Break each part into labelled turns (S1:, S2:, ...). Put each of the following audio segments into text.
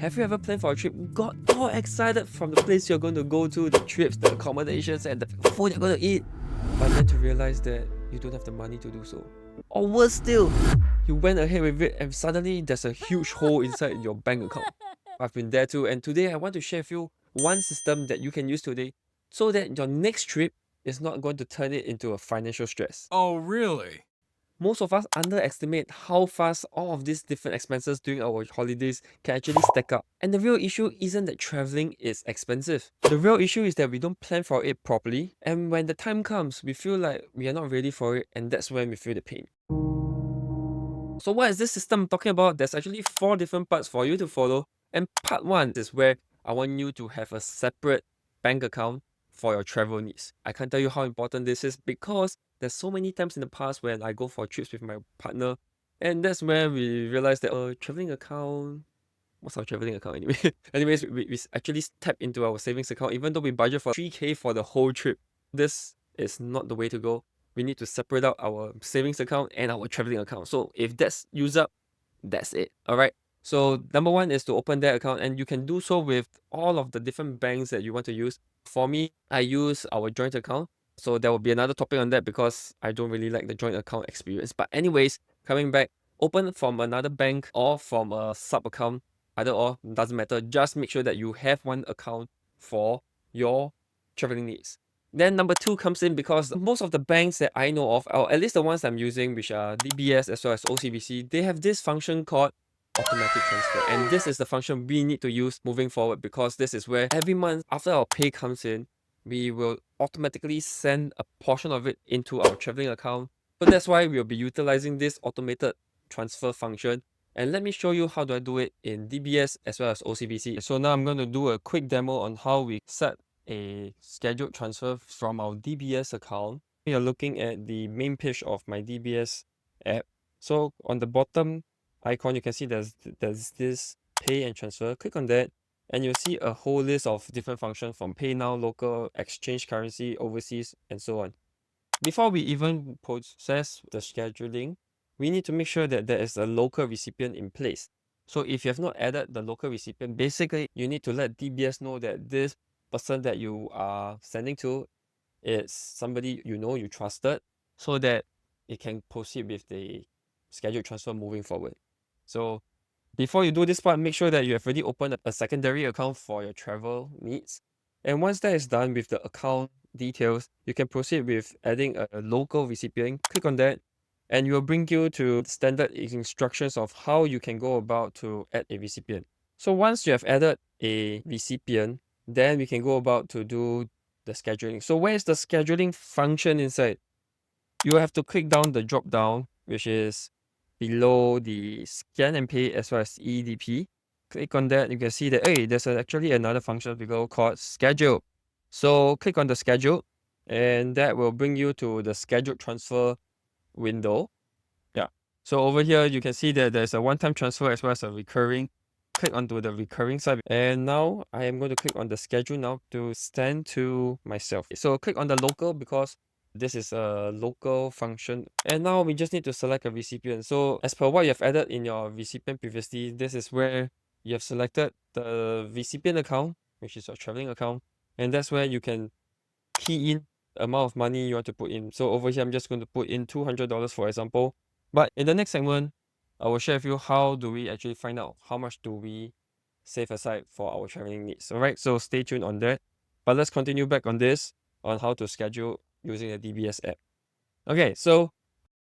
S1: Have you ever planned for a trip, got all excited from the place you're going to go to, the trips, the accommodations, and the food you're going to eat, but then to realize that you don't have the money to do so? Or worse still, you went ahead with it and suddenly there's a huge hole inside your bank account. I've been there too, and today I want to share with you one system that you can use today so that your next trip is not going to turn it into a financial stress.
S2: Oh, really?
S1: Most of us underestimate how fast all of these different expenses during our holidays can actually stack up. And the real issue isn't that traveling is expensive. The real issue is that we don't plan for it properly, and when the time comes, we feel like we are not ready for it, and that's when we feel the pain. So what is this system I'm talking about? There's actually 4 different parts for you to follow, and part 1 is where I want you to have a separate bank account for your travel needs. I can't tell you how important this is because there's so many times in the past when I go for trips with my partner, and that's where we realize that traveling account, what's our traveling account anyway? Anyways, we actually tap into our savings account even though we budget for 3K for the whole trip. This is not the way to go. We need to separate out our savings account and our traveling account. So if that's used up, that's it. All right. So number 1 is to open that account, and you can do so with all of the different banks that you want to use. For me, I use our joint account. So there will be another topic on that because I don't really like the joint account experience. But anyways, coming back, open from another bank or from a sub account, either or, doesn't matter. Just make sure that you have one account for your traveling needs. Then number 2 comes in because most of the banks that I know of, or at least the ones I'm using, which are DBS as well as OCBC, they have this function called automatic transfer. And this is the function we need to use moving forward because this is where every month after our pay comes in, we will automatically send a portion of it into our traveling account. So that's why we'll be utilizing this automated transfer function. And let me show you how do I do it in DBS as well as OCBC. So now I'm going to do a quick demo on how we set a scheduled transfer from our DBS account. You're looking at the main page of my DBS app. So on the bottom icon, you can see there's this pay and transfer. Click on that and you'll see a whole list of different functions from pay now, local, exchange currency, overseas, and so on. Before we even process the scheduling, we need to make sure that there is a local recipient in place. So if you have not added the local recipient, basically you need to let DBS know that this person that you are sending to is somebody you trusted, so that it can proceed with the scheduled transfer moving forward. So before you do this part, make sure that you have already opened a secondary account for your travel needs. And once that is done with the account details, you can proceed with adding a local recipient. Click on that and it will bring you to standard instructions of how you can go about to add a recipient. So once you have added a recipient, then we can go about to do the scheduling. So where is the scheduling function inside? You have to click down the drop down, which is below the scan and pay as well as EDP. Click on that, you can see that there's actually another function below called schedule. So click on the schedule and that will bring you to the scheduled transfer window. Yeah. So over here you can see that there's a one-time transfer as well as a recurring. Click onto the recurring side, and now I am going to click on the schedule now to send to myself. So click on the local because this is a local function, and now we just need to select a recipient. So as per what you have added in your recipient previously, this is where you have selected the recipient account, which is your traveling account, and that's where you can key in the amount of money you want to put in. So over here I'm just going to put in $200 for example, but in the next segment I will share with you how do we actually find out how much do we save aside for our traveling needs. Alright, so stay tuned on that. But let's continue back on this, on how to schedule using the DBS app. Okay, so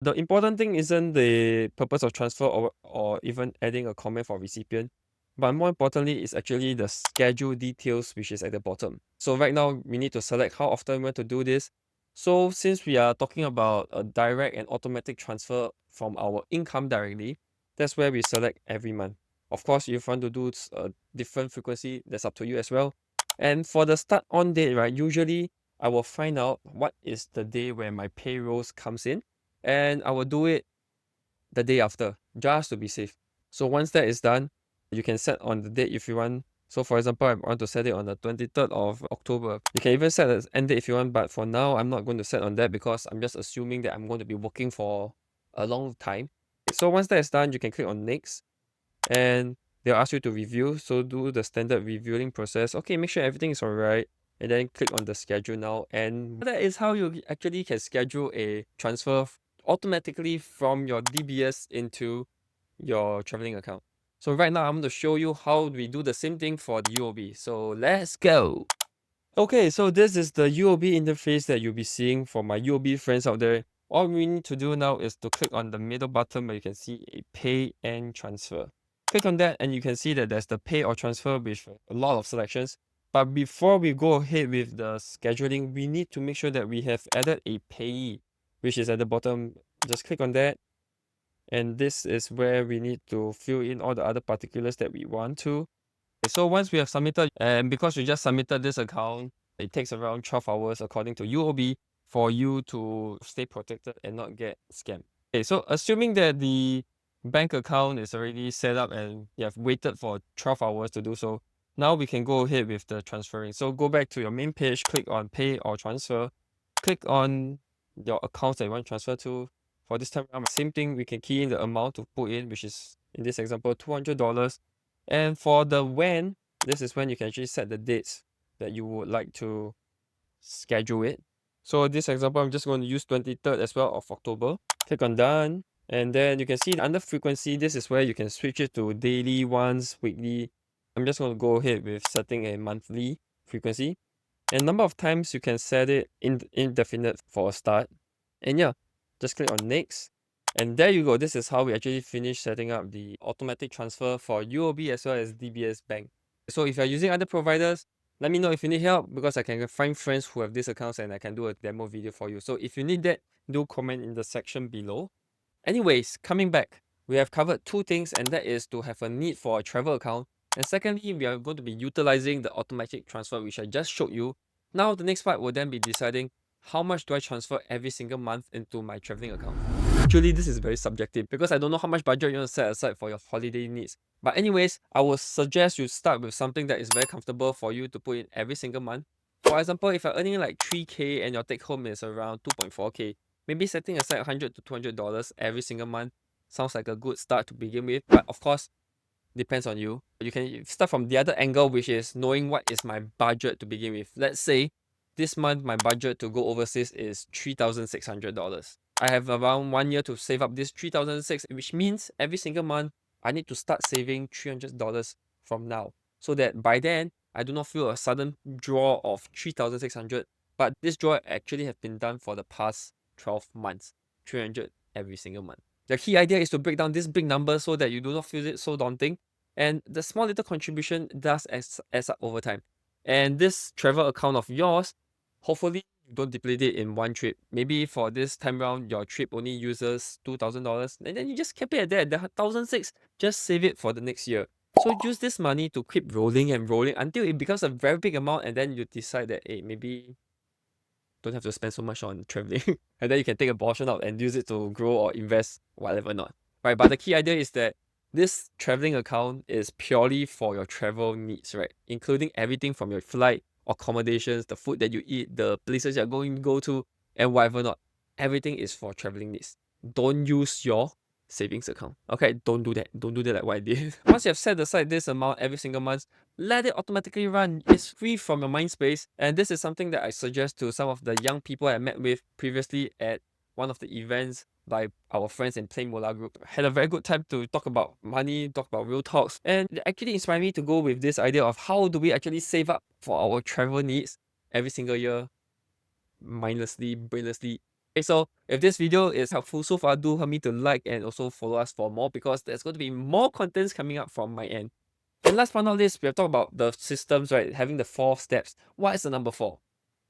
S1: the important thing isn't the purpose of transfer or even adding a comment for recipient, but more importantly is actually the schedule details, which is at the bottom. So right now we need to select how often we want to do this. So since we are talking about a direct and automatic transfer from our income directly, that's where we select every month. Of course, if you want to do a different frequency, that's up to you as well. And for the start on date, right, usually I will find out what is the day where my payrolls comes in, and I will do it the day after just to be safe. So once that is done, you can set on the date if you want. So for example, I want to set it on the 23rd of October. You can even set an end date if you want, but for now, I'm not going to set on that because I'm just assuming that I'm going to be working for a long time. So once that is done, you can click on next. And they'll ask you to review. So do the standard reviewing process. Okay, make sure everything is alright. And then click on the schedule now. And that is how you actually can schedule a transfer automatically from your DBS into your traveling account. So right now, I'm going to show you how we do the same thing for the UOB. So let's go. Okay, so this is the UOB interface that you'll be seeing for my UOB friends out there. All we need to do now is to click on the middle button where you can see a pay and transfer. Click on that and you can see that there's the pay or transfer with a lot of selections. But before we go ahead with the scheduling, we need to make sure that we have added a payee, which is at the bottom. Just click on that. And this is where we need to fill in all the other particulars that we want to. So once we have submitted, and because we just submitted this account, it takes around 12 hours according to UOB for you to stay protected and not get scammed. Okay, so assuming that the bank account is already set up and you have waited for 12 hours to do so, now we can go ahead with the transferring. So go back to your main page, click on pay or transfer, click on your accounts that you want to transfer to. For this time around, same thing, we can key in the amount to put in, which is in this example $200. And for the when, this is when you can actually set the dates that you would like to schedule it. So this example, I'm just going to use 23rd as well of October. Click on done. And then you can see under frequency, this is where you can switch it to daily, once, weekly. I'm just going to go ahead with setting a monthly frequency. And number of times you can set it indefinite for a start. And yeah, just click on next. And there you go. This is how we actually finish setting up the automatic transfer for UOB as well as DBS Bank. So if you're using other providers, let me know if you need help, because I can find friends who have these accounts and I can do a demo video for you. So if you need that, do comment in the section below. Anyways, coming back, we have covered two things, and that is to have a need for a travel account. And secondly, we are going to be utilizing the automatic transfer, which I just showed you. Now, the next part will then be deciding how much do I transfer every single month into my traveling account. Actually, this is very subjective because I don't know how much budget you want to set aside for your holiday needs. But anyways, I would suggest you start with something that is very comfortable for you to put in every single month. For example, if you're earning like 3K and your take home is around 2.4K, maybe setting aside $100 to $200 every single month sounds like a good start to begin with. But of course, depends on you. You can start from the other angle, which is knowing what is my budget to begin with. Let's say this month my budget to go overseas is $3,600. I have around 1 year to save up this $3,600, which means every single month I need to start saving $300 from now, so that by then I do not feel a sudden draw of $3,600. But this draw actually has been done for the past 12 months, 300 every single month. The key idea is to break down this big number so that you do not feel it so daunting. And the small little contribution does adds up over time. And this travel account of yours, hopefully you don't deplete it in one trip. Maybe for this time round, your trip only uses $2,000. And then you just keep it at that. The 1,600, just save it for the next year. So use this money to keep rolling and rolling until it becomes a very big amount. And then you decide that, hey, maybe don't have to spend so much on traveling. And then you can take a portion out and use it to grow or invest, whatever not. Right? But the key idea is that this traveling account is purely for your travel needs, right? Including everything from your flight, accommodations, the food that you eat, the places you're going to go to, and whatever not. Everything is for traveling needs. Don't use your savings account. Okay, don't do that. Don't do that like what I did. Once you have set aside this amount every single month, let it automatically run. It's free from your mind space. And this is something that I suggest to some of the young people I met with previously at one of the events by our friends in Plain Mola group. Had a very good time to talk about money, talk about real talks, and it actually inspired me to go with this idea of how do we actually save up for our travel needs every single year, mindlessly, brainlessly. Okay, so if this video is helpful so far, do help me to like and also follow us for more, because there's going to be more contents coming up from my end. And last but not least, we have talked about the systems, right? Having the 4 steps. What is the number 4?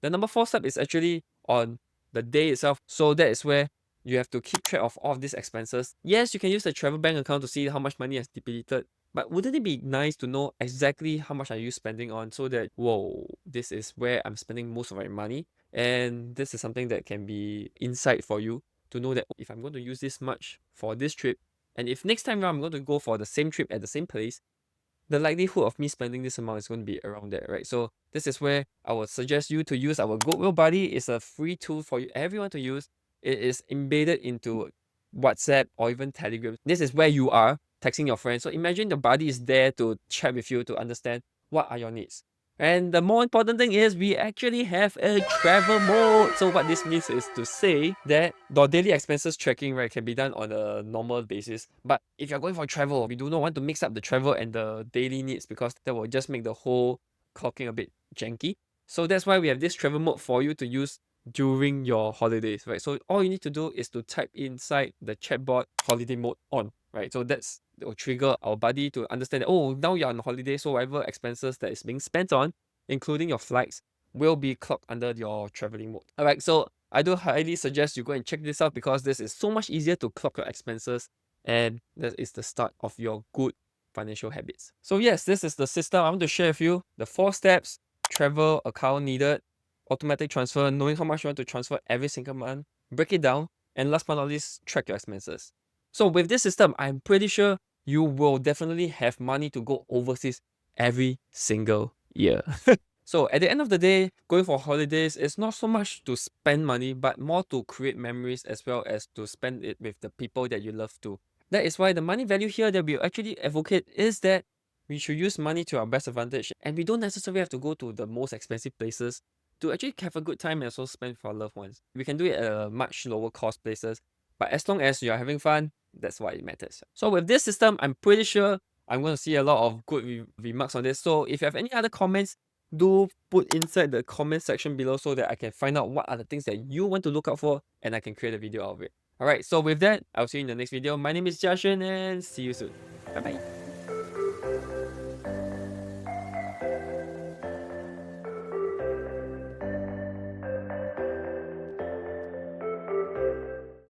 S1: The number 4 step is actually on the day itself. So that is where you have to keep track of all of these expenses. Yes, you can use the travel bank account to see how much money has depleted. But wouldn't it be nice to know exactly how much are you spending on, so that, whoa, this is where I'm spending most of my money. And this is something that can be insight for you to know that if I'm going to use this much for this trip, and if next time around I'm going to go for the same trip at the same place, the likelihood of me spending this amount is going to be around there, right? So this is where I would suggest you to use our GoodWhale Buddy. It's a free tool for you, everyone to use. It is embedded into WhatsApp or even Telegram. This is where you are. texting your friends. So imagine your buddy is there to chat with you to understand what are your needs. And the more important thing is we actually have a travel mode. So what this means is to say that the daily expenses tracking, right, can be done on a normal basis. But if you're going for travel, we do not want to mix up the travel and the daily needs because that will just make the whole clocking a bit janky. So that's why we have this travel mode for you to use during your holidays, right? So all you need to do is to type inside the chatbot holiday mode on, right? So that will trigger our buddy to understand that, oh, now you're on holiday, so whatever expenses that is being spent on, including your flights, will be clocked under your traveling mode. All right, so I do highly suggest you go and check this out because this is so much easier to clock your expenses, and that is the start of your good financial habits. So yes, this is the system I want to share with you. The 4 steps: travel account needed, automatic transfer, knowing how much you want to transfer every single month, break it down, and last but not least, track your expenses. So with this system, I'm pretty sure you will definitely have money to go overseas every single year. So at the end of the day, going for holidays is not so much to spend money, but more to create memories as well as to spend it with the people that you love too. That is why the money value here that we actually advocate is that we should use money to our best advantage, and we don't necessarily have to go to the most expensive places to actually have a good time and also spend for our loved ones. We can do it at a much lower cost places, but as long as you're having fun, that's what it matters. So with this system, I'm pretty sure I'm going to see a lot of good remarks on this. So if you have any other comments, do put inside the comment section below so that I can find out what are the things that you want to look out for and I can create a video out of it. Alright, so with that, I'll see you in the next video. My name is Jiaxuan and see you soon. Bye bye.